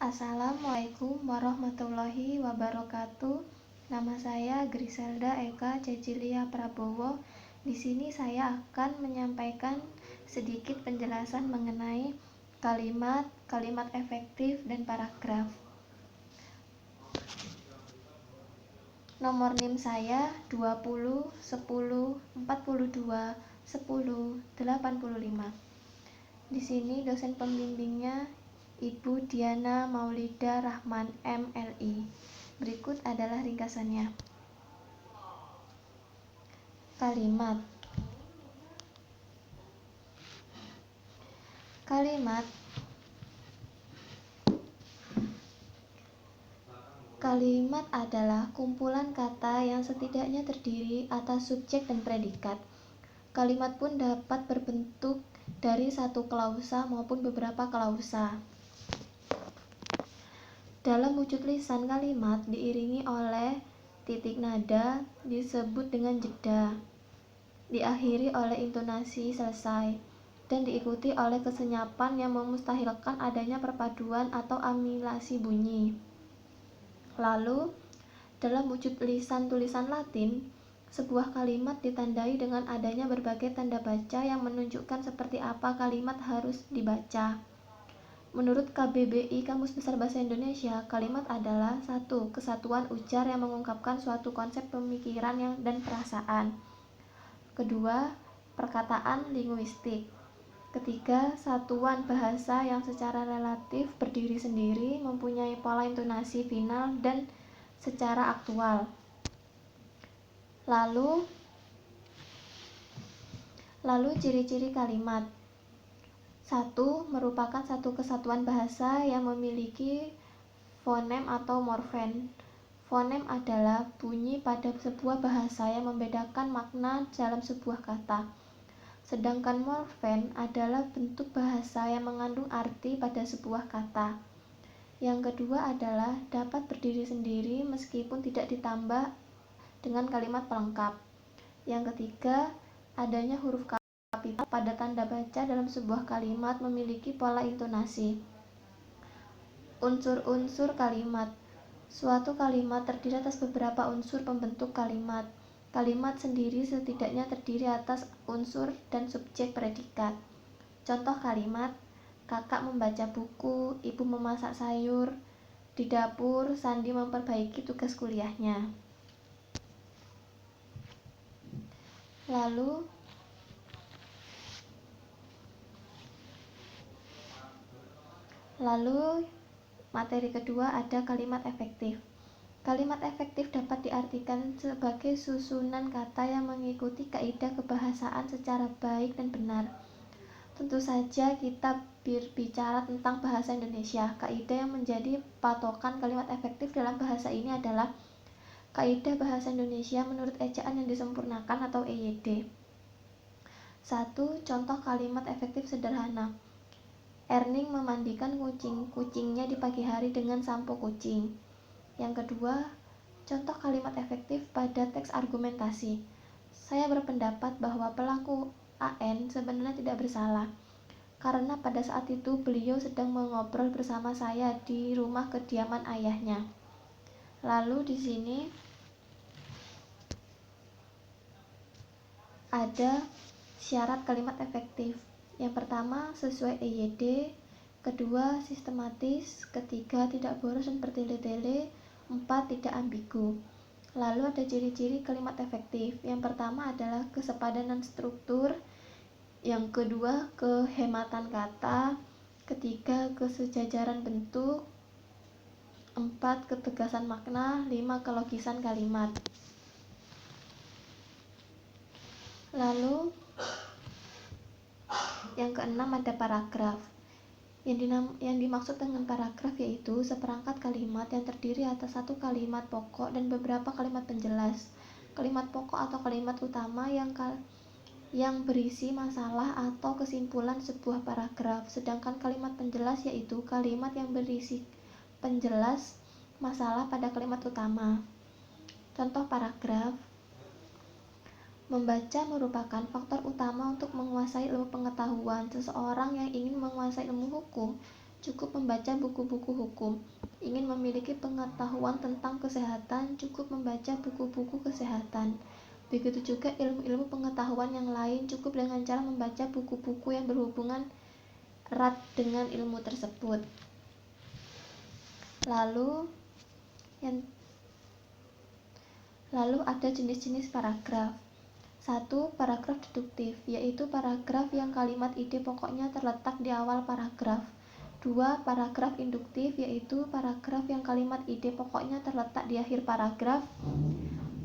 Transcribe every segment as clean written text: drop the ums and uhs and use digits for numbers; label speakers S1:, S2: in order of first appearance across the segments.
S1: Assalamualaikum warahmatullahi wabarakatuh. Nama saya Griselda Eka Cecilia Prabowo. Di sini saya akan menyampaikan sedikit penjelasan mengenai kalimat, kalimat efektif, dan paragraf. Nomor NIM saya 20 10 42 10 85. Di sini dosen pembimbingnya Ibu Diana Maulida Rahman MLI. Berikut adalah ringkasannya. Kalimat. Kalimat adalah kumpulan kata yang setidaknya terdiri atas subjek dan predikat. Kalimat pun dapat berbentuk dari satu klausa maupun beberapa klausa. Dalam wujud lisan, kalimat diiringi oleh titik nada disebut dengan jeda, diakhiri oleh intonasi selesai, dan diikuti oleh kesenyapan yang memustahilkan adanya perpaduan atau amilasi bunyi. Lalu, dalam wujud lisan tulisan Latin, sebuah kalimat ditandai dengan adanya berbagai tanda baca yang menunjukkan seperti apa kalimat harus dibaca. Menurut KBBI Kamus Besar Bahasa Indonesia, kalimat adalah satu kesatuan ujar yang mengungkapkan suatu konsep pemikiran dan perasaan. Kedua, perkataan linguistik. Ketiga, satuan bahasa yang secara relatif berdiri sendiri, mempunyai pola intonasi final dan secara aktual. Lalu ciri-ciri kalimat. 1. Merupakan satu kesatuan bahasa yang memiliki fonem atau morfen. Fonem adalah bunyi pada sebuah bahasa yang membedakan makna dalam sebuah kata. Sedangkan morfen adalah bentuk bahasa yang mengandung arti pada sebuah kata. Yang kedua adalah dapat berdiri sendiri meskipun tidak ditambah dengan kalimat pelengkap. Yang ketiga, adanya huruf kapital pada tanda baca dalam sebuah kalimat memiliki pola intonasi. Unsur-unsur kalimat. Suatu kalimat terdiri atas beberapa unsur pembentuk kalimat. Kalimat sendiri setidaknya terdiri atas unsur dan subjek predikat. Contoh kalimat: kakak membaca buku, ibu memasak sayur, di dapur Sandi memperbaiki tugas kuliahnya. Lalu materi kedua ada kalimat efektif. Kalimat efektif dapat diartikan sebagai susunan kata yang mengikuti kaidah kebahasaan secara baik dan benar. Tentu saja kita berbicara tentang bahasa Indonesia. Kaidah yang menjadi patokan kalimat efektif dalam bahasa ini adalah kaidah bahasa Indonesia menurut ejaan yang disempurnakan atau EYD. 1. Contoh kalimat efektif sederhana. Erning memandikan kucingnya di pagi hari dengan sampo kucing. Yang kedua, contoh kalimat efektif pada teks argumentasi. Saya berpendapat bahwa pelaku AN sebenarnya tidak bersalah, karena pada saat itu beliau sedang mengobrol bersama saya di rumah kediaman ayahnya. Lalu di sini ada syarat kalimat efektif. Yang pertama, sesuai EYD. Kedua, sistematis. Ketiga, tidak boros dan bertele-tele. 4. Tidak ambigu. Lalu ada ciri-ciri kalimat efektif. Yang pertama adalah kesepadanan struktur. Yang kedua, kehematan kata. Ketiga, kesejajaran bentuk. 4. Ketegasan makna. 5. Kelogisan kalimat. Lalu yang keenam ada paragraf. Yang dimaksud dengan paragraf yaitu seperangkat kalimat yang terdiri atas satu kalimat pokok dan beberapa kalimat penjelas. Kalimat pokok atau kalimat utama yang berisi masalah atau kesimpulan sebuah paragraf, sedangkan kalimat penjelas yaitu kalimat yang berisi penjelas masalah pada kalimat utama. Contoh paragraf. Membaca merupakan faktor utama untuk menguasai ilmu pengetahuan. Seseorang yang ingin menguasai ilmu hukum cukup membaca buku-buku hukum. Ingin memiliki pengetahuan tentang kesehatan, cukup membaca buku-buku kesehatan. Begitu juga ilmu-ilmu pengetahuan yang lain, cukup dengan cara membaca buku-buku yang berhubungan erat dengan ilmu tersebut. Lalu ada jenis-jenis paragraf. 1. Paragraf deduktif, yaitu paragraf yang kalimat ide pokoknya terletak di awal paragraf. 2. Paragraf induktif, yaitu paragraf yang kalimat ide pokoknya terletak di akhir paragraf.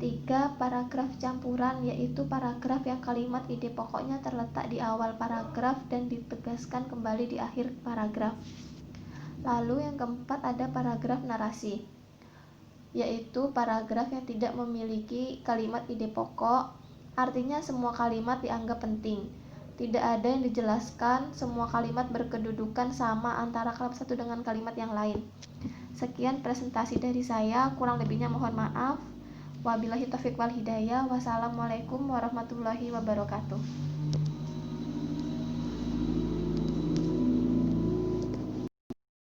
S1: 3. Paragraf campuran, yaitu paragraf yang kalimat ide pokoknya terletak di awal paragraf dan ditegaskan kembali di akhir paragraf. Lalu yang keempat ada paragraf narasi, yaitu paragraf yang tidak memiliki kalimat ide pokok, artinya semua kalimat dianggap penting. Tidak ada yang dijelaskan, semua kalimat berkedudukan sama antara kalimat satu dengan kalimat yang lain. Sekian presentasi dari saya, kurang lebihnya mohon maaf. Wabillahi taufiq wal hidayah. Wassalamualaikum warahmatullahi wabarakatuh.